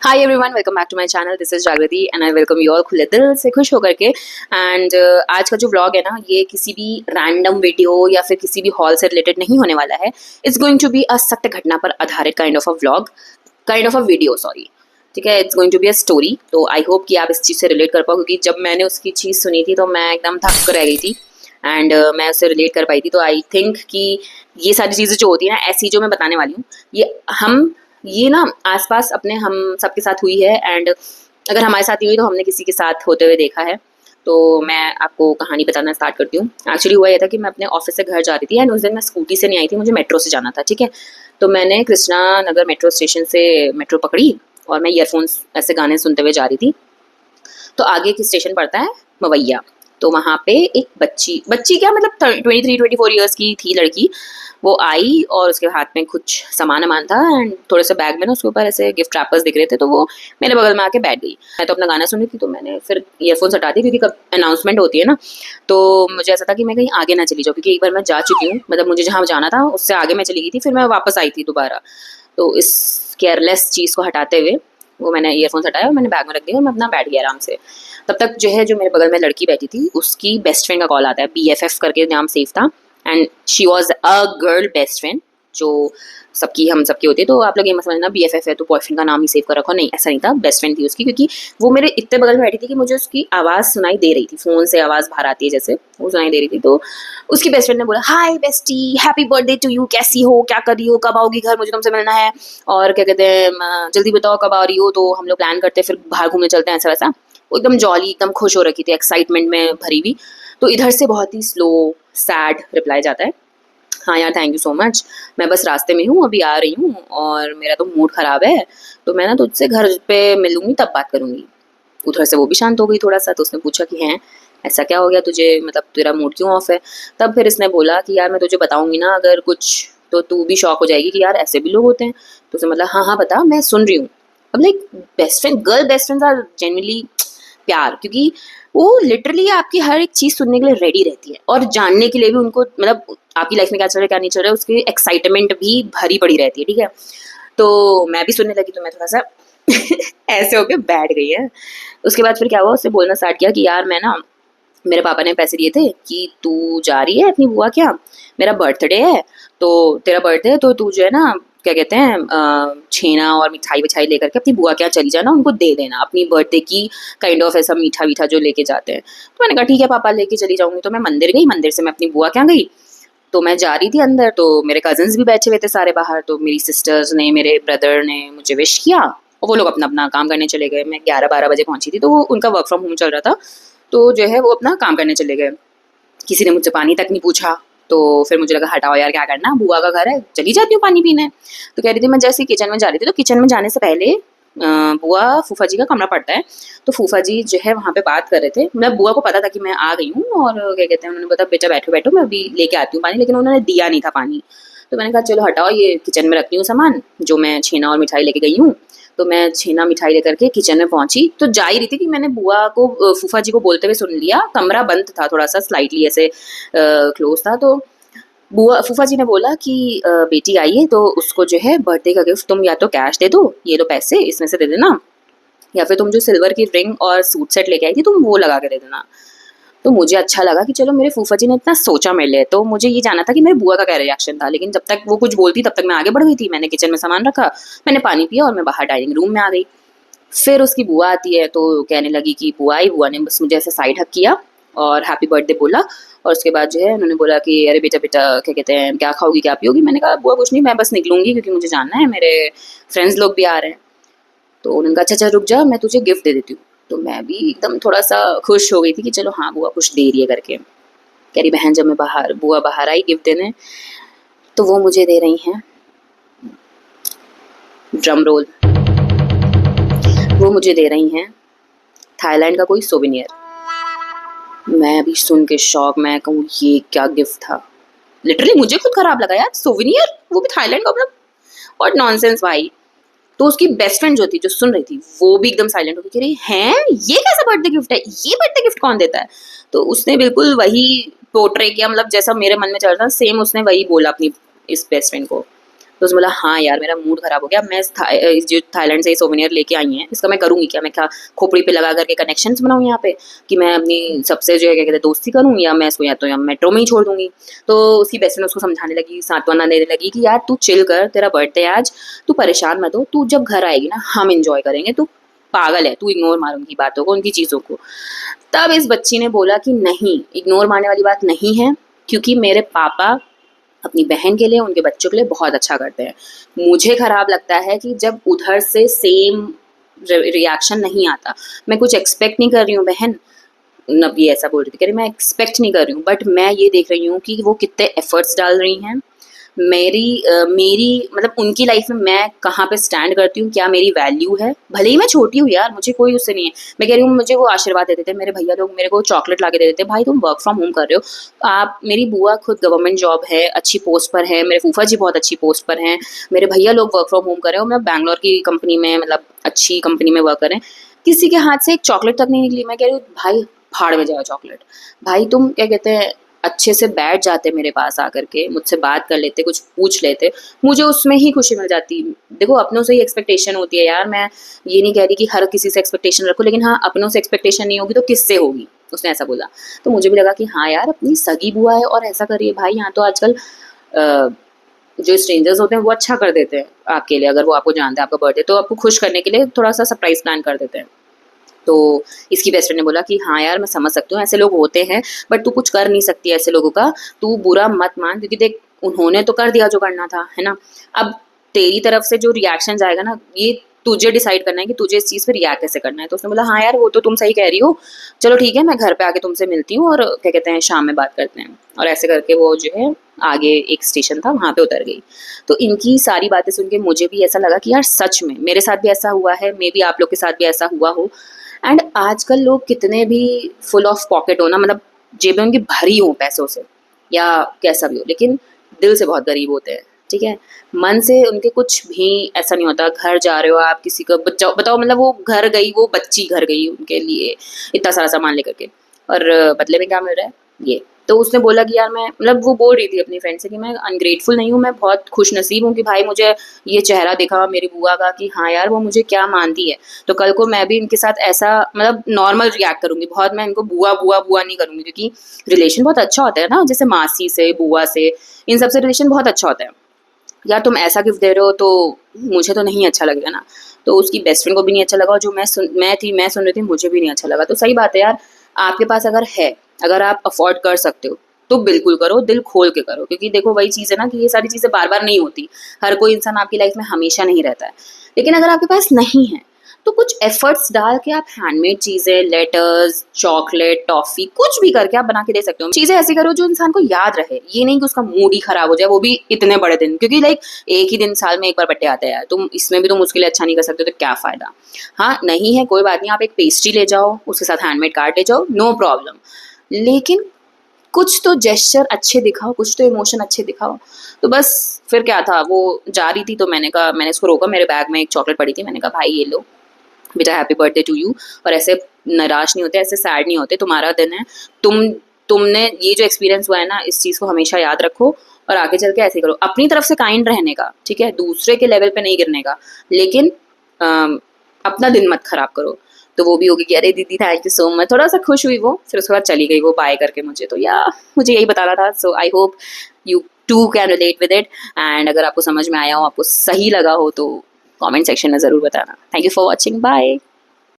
Hi everyone, welcome back to my channel. This is Jagriti and I welcome you all खुले दिल से, खुश होकर के। एंड आज का जो व्लॉग है ना, ये किसी भी रैंडम वीडियो या फिर किसी भी हॉल से रिलेटेड नहीं होने वाला है। It's going to be a सत्य घटना पर आधारित kind of a vlog, kind of a video, sorry. ठीक है, it's going to be a story. तो आई होप कि आप इस चीज़ से रिलेट कर पाओ, क्योंकि जब मैंने उसकी चीज़ सुनी थी तो मैं एकदम थक कर रह गई थी। एंड मैं उससे रिलेट कर पाई थी। तो आई थिंक कि ये सारी चीज़ें जो होती है ना, ऐसी जो मैं बताने वाली हूँ, ये ना आसपास अपने हम सबके साथ हुई है। एंड अगर हमारे साथ नहीं हुई तो हमने किसी के साथ होते हुए देखा है। तो मैं आपको कहानी बताना स्टार्ट करती हूँ। एक्चुअली हुआ ये था कि मैं अपने ऑफिस से घर जा रही थी एंड उस दिन मैं स्कूटी से नहीं आई थी, मुझे मेट्रो से जाना था। ठीक है, तो मैंने कृष्णा नगर मेट्रो स्टेशन से मेट्रो पकड़ी और मैं ईयरफोन्स ऐसे गाने सुनते हुए जा रही थी। तो आगे की स्टेशन पड़ता है मवैया। तो वहाँ पे एक बच्ची क्या मतलब 23-24 ईयर्स की थी लड़की। वो आई और उसके हाथ में कुछ सामान था एंड थोड़े से बैग में ना उसके ऊपर ऐसे गिफ्ट रैपर्स दिख रहे थे। तो वो मेरे बगल में आके बैठ गई। मैं तो अपना गाना सुन रही थी, तो मैंने फिर ईयरफोन्स हटा दी, क्योंकि कब अनाउंसमेंट होती है ना, तो मुझे ऐसा था कि मैं कहीं आगे ना चली जाऊँ, क्योंकि एक बार मैं जा चुकी हूँ। मतलब मुझे जहाँ जाना था उससे आगे मैं चली गई थी, फिर मैं वापस आई थी दोबारा। तो इस केयरलेस चीज़ को हटाते हुए वो मैंने ईयरफोन्स हटाया और मैंने बैग में रख दिया और मैं अपना बैठ गया आराम से। तब तक जो है, जो मेरे बगल में लड़की बैठी थी, उसकी बेस्ट फ्रेंड का कॉल आता है। BFF करके नाम सेव था and she was a girl best friend, जो हम सबकी होती है। तो आप लोग ये मत समझना BFF है तो बॉयफ्रेंड का नाम ही सेव कर रखो, नहीं, ऐसा नहीं था। बेस्ट फ्रेंड थी उसकी, क्योंकि वो मेरे इतने बगल में बैठी थी कि मुझे उसकी आवाज़ सुनाई दे रही थी। फ़ोन से आवाज़ बाहर आती है जैसे, वो सुनाई दे रही थी। तो उसकी बेस्ट फ्रेंड ने बोला, hi bestie, happy birthday to you, कैसी हो, क्या कर रही हो, कब आओगी घर, मुझे तुमसे मिलना है। और क्या कहते हैं, जल्दी बताओ कब आ रही हो, तो हम लोग प्लान करते हैं, फिर बाहर घूमने चलते हैं, ऐसा वैसा। वो एकदम जॉली, एकदम खुश हो रखी थी, एक्साइटमेंट में भरी हुई। तो इधर से बहुत ही स्लो सैड रिप्लाई जाता है, हाँ यार थैंक यू सो मच, मैं बस रास्ते में हूँ, अभी आ रही हूँ और मेरा तो मूड ख़राब है, तो मैं ना तुझसे घर पे मिलूँगी तब बात करूँगी। उधर से वो भी शांत हो गई थोड़ा सा। तो उसने पूछा कि हैं ऐसा क्या हो गया तुझे, मतलब तेरा मूड क्यों ऑफ है। तब फिर इसने बोला कि यार मैं तुझे बताऊँगी ना अगर कुछ, तो तू भी शॉक हो जाएगी कि यार ऐसे भी लोग होते हैं। तो उसने मतलब हाँ हाँ बता, मैं सुन रही हूँ। अब like best friend, girl best friends are genuinely प्यार, क्योंकि वो लिटरली आपकी हर एक चीज़ सुनने के लिए रेडी रहती है और जानने के लिए भी उनको, मतलब आपकी लाइफ में क्या चल रहा है क्या नहीं चल रहा है, उसकी एक्साइटमेंट भी भरी पड़ी रहती है। ठीक है, तो मैं भी सुनने लगी, तो मैं थोड़ा सा ऐसे होके बैठ गई है। उसके बाद फिर क्या हुआ, उससे बोलना स्टार्ट किया कि यार मैं ना, मेरे पापा ने पैसे दिए थे कि तू जा रही है अपनी बुआ क्या, मेरा बर्थडे है, तो तेरा बर्थडे है तो तू जो है ना, क्या कहते हैं, छेना और मिठाई विठाई लेकर के अपनी बुआ क्या चली जाना, उनको दे देना अपनी बर्थडे की काइंड ऑफ ऐसा मीठा वीठा जो लेके जाते हैं। तो मैंने कहा ठीक है पापा, लेके चली जाऊंगी। तो मैं मंदिर गई, मंदिर से मैं अपनी बुआ क्या गई। तो मैं जा रही थी अंदर, तो मेरे कजन्स भी बैठे हुए थे सारे बाहर। तो मेरी सिस्टर्स ने, मेरे ब्रदर ने मुझे विश किया और वो लोग अपना अपना काम करने चले गए। मैं 11-12 बजे पहुंची थी, तो वो उनका वर्क फ्रॉम होम चल रहा था, तो जो है वो अपना काम करने चले गए। किसी ने मुझसे पानी तक नहीं पूछा। तो फिर मुझे लगा हटाओ यार, क्या करना, बुआ का घर है, चली जाती हूँ पानी पीने। तो कह रही थी, मैं जैसे किचन में जा रही थी, तो किचन में जाने से पहले बुआ फूफा जी का कमरा पड़ता है, तो फूफा जी जो है वहाँ पे बात कर रहे थे। मतलब बुआ को पता था कि मैं आ गई हूँ और क्या कहते हैं, उन्होंने बताया बेटा बैठो बैठो, मैं अभी लेके आती हूँ पानी, लेकिन उन्होंने दिया नहीं था पानी। तो मैंने कहा चलो हटाओ, ये किचन में रखती हूँ सामान जो मैं छेना और मिठाई लेके गई हूँ। तो मैं छेना मिठाई लेकर के किचन में पहुंची, तो जा ही रही थी कि मैंने बुआ को, फूफा जी को बोलते हुए सुन लिया। कमरा बंद था, थोड़ा सा स्लाइटली ऐसे क्लोज था। तो बुआ फूफा जी ने बोला कि बेटी आइए, तो उसको जो है बर्थडे का गिफ्ट तुम या तो कैश दे दो, ये लो पैसे इसमें से दे देना, या फिर तुम जो सिल्वर की रिंग और सूट सेट लेके आई थी तुम वो लगा के दे देना। तो मुझे अच्छा लगा कि चलो मेरे फूफा जी ने इतना सोचा मेरे लिए। तो मुझे ये जानना था कि मेरे बुआ का क्या रिएक्शन था, लेकिन जब तक वो कुछ बोलती तब तक मैं आगे बढ़ गई थी। मैंने किचन में सामान रखा, मैंने पानी पिया और मैं बाहर डाइनिंग रूम में आ गई। फिर उसकी बुआ आती है, तो कहने लगी कि बुआ आई। बुआ ने बस मुझे ऐसे साइड हक किया और हैप्पी बर्थडे बोला। और उसके बाद जो है उन्होंने बोला कि अरे बेटा बेटा, क्या कहते हैं, क्या खाओगी क्या पियोगी। मैंने कहा बुआ कुछ नहीं, मैं बस निकलूंगी क्योंकि मुझे जानना है, मेरे फ्रेंड्स लोग भी आ रहे हैं। तो उन्होंने कहा अच्छा अच्छा रुक जा, मैं तुझे गिफ्ट दे देती हूँ। तो मैं भी एकदम थोड़ा सा खुश हो गई थी कि चलो हाँ बुआ कुछ दे रही है करके। कह रही बहन, जब मैं बुआ बाहर आई गिफ्ट देने, तो वो मुझे दे रही हैं, ड्रम रोल, वो मुझे दे रही हैं थाईलैंड का कोई सोविनियर। मैं अभी सुन के शॉक, मैं कहूँ ये क्या गिफ्ट था। लिटरली मुझे खुद खराब लगा यार, सोविनियर, वो भी थाईलैंड का, मतलब व्हाट नॉनसेंस भाई। तो उसकी बेस्ट फ्रेंड जो थी, जो सुन रही थी, वो भी एकदम साइलेंट होकर कह रही हैं ये कैसा बर्थडे गिफ्ट है, ये बर्थडे गिफ्ट कौन देता है। तो उसने बिल्कुल वही पोर्ट्रे किया, मतलब जैसा मेरे मन में चल रहा था सेम उसने वही बोला अपनी इस बेस्ट फ्रेंड को। तो उसने बोला हाँ यार मेरा मूड खराब हो गया, मैं जो थाईलैंड से सोवेनियर लेके आई हैं इसका मैं करूँगी क्या, मैं क्या खोपड़ी पे लगा करके कनेक्शंस बनाऊँ यहाँ पे कि मैं अपनी सबसे जो है क्या कहते हैं दोस्ती करूँ, या मैं इसको या तो या मेट्रो में ही छोड़ दूँगी। तो उसकी बेस्ट फ्रेंड उसको समझाने लगी, सांत्वना देने लगी कि यार तू चिल कर, तेरा बर्थडे आज, तू परेशान मत हो, तू जब घर आएगी ना हम इंजॉय करेंगे, तू पागल है, तू इग्नोर मार उनकी बातों को, उनकी चीज़ों को। तब इस बच्ची ने बोला कि नहीं, इग्नोर मारने वाली बात नहीं है, क्योंकि मेरे पापा अपनी बहन के लिए, उनके बच्चों के लिए बहुत अच्छा करते हैं। मुझे खराब लगता है कि जब उधर से सेम रिएक्शन नहीं आता। मैं कुछ एक्सपेक्ट नहीं कर रही हूँ बहन, नब ये ऐसा बोल रही थी, कह रही मैं एक्सपेक्ट नहीं कर रही हूँ, बट मैं ये देख रही हूँ कि वो कितने एफर्ट्स डाल रही हैं। मेरी मतलब उनकी लाइफ में मैं कहाँ पे स्टैंड करती हूँ, क्या मेरी वैल्यू है। भले ही मैं छोटी हूँ यार, मुझे कोई उससे नहीं है। मैं कह रही हूँ मुझे वो आशीर्वाद देते थे, मेरे भैया लोग मेरे को चॉकलेट ला के देते थे, भाई तुम वर्क फ्रॉम होम कर रहे हो। आप, मेरी बुआ खुद गवर्नमेंट जॉब है, अच्छी पोस्ट पर है, मेरे फूफा जी बहुत अच्छी पोस्ट पर हैं, मेरे भैया लोग वर्क फ्रॉम होम कर रहे हो, मैं बैंगलोर की कंपनी में, मतलब अच्छी कंपनी में वर्क कर रहे हैं, किसी के हाथ से एक चॉकलेट तक नहीं निकली। मैं कह रही हूँ भाई फाड़ में जाओ चॉकलेट, भाई तुम क्या कहते हैं अच्छे से बैठ जाते मेरे पास आकर के, मुझसे बात कर लेते, कुछ पूछ लेते, मुझे उसमें ही खुशी मिल जाती। देखो अपनों से ही एक्सपेक्टेशन होती है यार, मैं ये नहीं कह रही कि हर किसी से एक्सपेक्टेशन रखो, लेकिन हाँ अपनों से एक्सपेक्टेशन नहीं होगी तो किससे होगी, उसने ऐसा बोला। तो मुझे भी लगा कि हाँ यार अपनी सगी बुआ है और ऐसा करिए। भाई यहाँ तो आजकल जो स्ट्रेंजर्स होते हैं वो अच्छा कर देते हैं आपके लिए, अगर वो आपको जानते हैं, आपका बर्थडे तो आपको खुश करने के लिए थोड़ा सा सरप्राइज प्लान कर देते हैं। तो इसकी बेस्ट फ्रेंड ने बोला कि हाँ यार मैं समझ सकती हूँ, ऐसे लोग होते हैं, बट तू कुछ कर नहीं सकती ऐसे लोगों का, तू बुरा मत मान, क्योंकि देख उन्होंने तो कर दिया जो करना था, है ना। अब तेरी तरफ से जो रिएक्शन आएगा ना, ये तुझे डिसाइड करना है कि तुझे इस चीज़ पे रिएक्ट कैसे करना है। तो उसने बोला हाँ यार वो तो तुम सही कह रही हो, चलो ठीक है मैं घर पे आके तुमसे मिलती हूँ और क्या कहते हैं शाम में बात करते हैं। और ऐसे करके वो जो है आगे एक स्टेशन था वहाँ पे उतर गई। तो इनकी सारी बातें सुन के मुझे भी ऐसा लगा कि यार सच में मेरे साथ भी ऐसा हुआ है, मे बी आप लोग के साथ भी ऐसा हुआ हो। एंड आजकल लोग कितने भी फुल ऑफ पॉकेट हो ना, मतलब जेबें उनकी भरी हो पैसों से या कैसा भी हो, लेकिन दिल से बहुत गरीब होते हैं, ठीक है। मन से उनके कुछ भी ऐसा नहीं होता। घर जा रहे हो आप किसी का बच्चा बताओ, मतलब वो घर गई, वो बच्ची घर गई उनके लिए इतना सारा सामान लेकर के, और बदले में क्या मिल रहा है ये। तो उसने बोला कि यार मैं, मतलब वो बोल रही थी अपनी फ्रेंड से कि मैं अनग्रेटफुल नहीं हूँ, मैं बहुत खुश नसीब हूँ कि भाई मुझे ये चेहरा दिखा मेरी बुआ का कि हाँ यार वो मुझे क्या मानती है, तो कल को मैं भी इनके साथ ऐसा मतलब नॉर्मल रिएक्ट करूंगी, बहुत मैं इनको बुआ बुआ बुआ नहीं करूंगी, क्योंकि रिलेशन बहुत अच्छा होता है ना, जैसे मासी से, बुआ से, इन सबसे रिलेशन बहुत अच्छा होता है। यार तुम ऐसा गिफ्ट दे रहे हो तो मुझे तो नहीं अच्छा लगेगा ना। तो उसकी बेस्ट फ्रेंड को भी नहीं अच्छा लगा, और जो मैं सुन रही थी मुझे भी नहीं अच्छा लगा। तो सही बात है यार, आपके पास अगर है, अगर आप अफोर्ड कर सकते हो तो बिल्कुल करो, दिल खोल के करो, क्योंकि देखो वही चीज़ है ना कि ये सारी चीज़ें बार बार नहीं होती, हर कोई इंसान आपकी लाइफ में हमेशा नहीं रहता है। लेकिन अगर आपके पास नहीं है तो कुछ एफर्ट्स डाल के आप हैंडमेड चीज़ें, लेटर्स, चॉकलेट, टॉफ़ी, कुछ भी करके आप बना के दे सकते हो। चीज़ें ऐसी करो जो इंसान को याद रहे, ये नहीं कि उसका मूड ही खराब हो जाए, वो भी इतने बड़े दिन, क्योंकि लाइक एक ही दिन साल में एक बार बर्थडे आता है यार, तुम इसमें भी तुम उसके लिए अच्छा नहीं कर सकते तो क्या फ़ायदा। हाँ नहीं है कोई बात नहीं, आप एक पेस्ट्री ले जाओ, उसके साथ हैंडमेड कार्ड ले जाओ, नो प्रॉब्लम, लेकिन कुछ तो जेस्चर अच्छे दिखाओ, कुछ तो इमोशन अच्छे दिखाओ। तो बस फिर क्या था, वो जा रही थी तो मैंने कहा, मैंने इसको रोका, मेरे बैग में एक चॉकलेट पड़ी थी, मैंने कहा भाई ये लो बेटा, हैप्पी बर्थडे टू यू, और ऐसे निराश नहीं होते, ऐसे सैड नहीं होते, तुम्हारा दिन है, तुमने ये जो एक्सपीरियंस हुआ है ना, इस चीज़ को हमेशा याद रखो और आगे चल के ऐसे करो, अपनी तरफ से काइंड रहने का, ठीक है, दूसरे के लेवल पे नहीं गिरने का, लेकिन अपना दिन मत खराब करो। तो वो भी होगी कि अरे दीदी थैंक यू सो मच, थोड़ा सा खुश हुई वो, फिर उसके बाद चली गई वो बाय करके मुझे। तो या मुझे यही बताना था। So I hope you too can relate with it, and अगर आपको समझ में आया हो, आपको सही लगा हो, तो कमेंट सेक्शन में ज़रूर बताना। Thank you for watching, bye.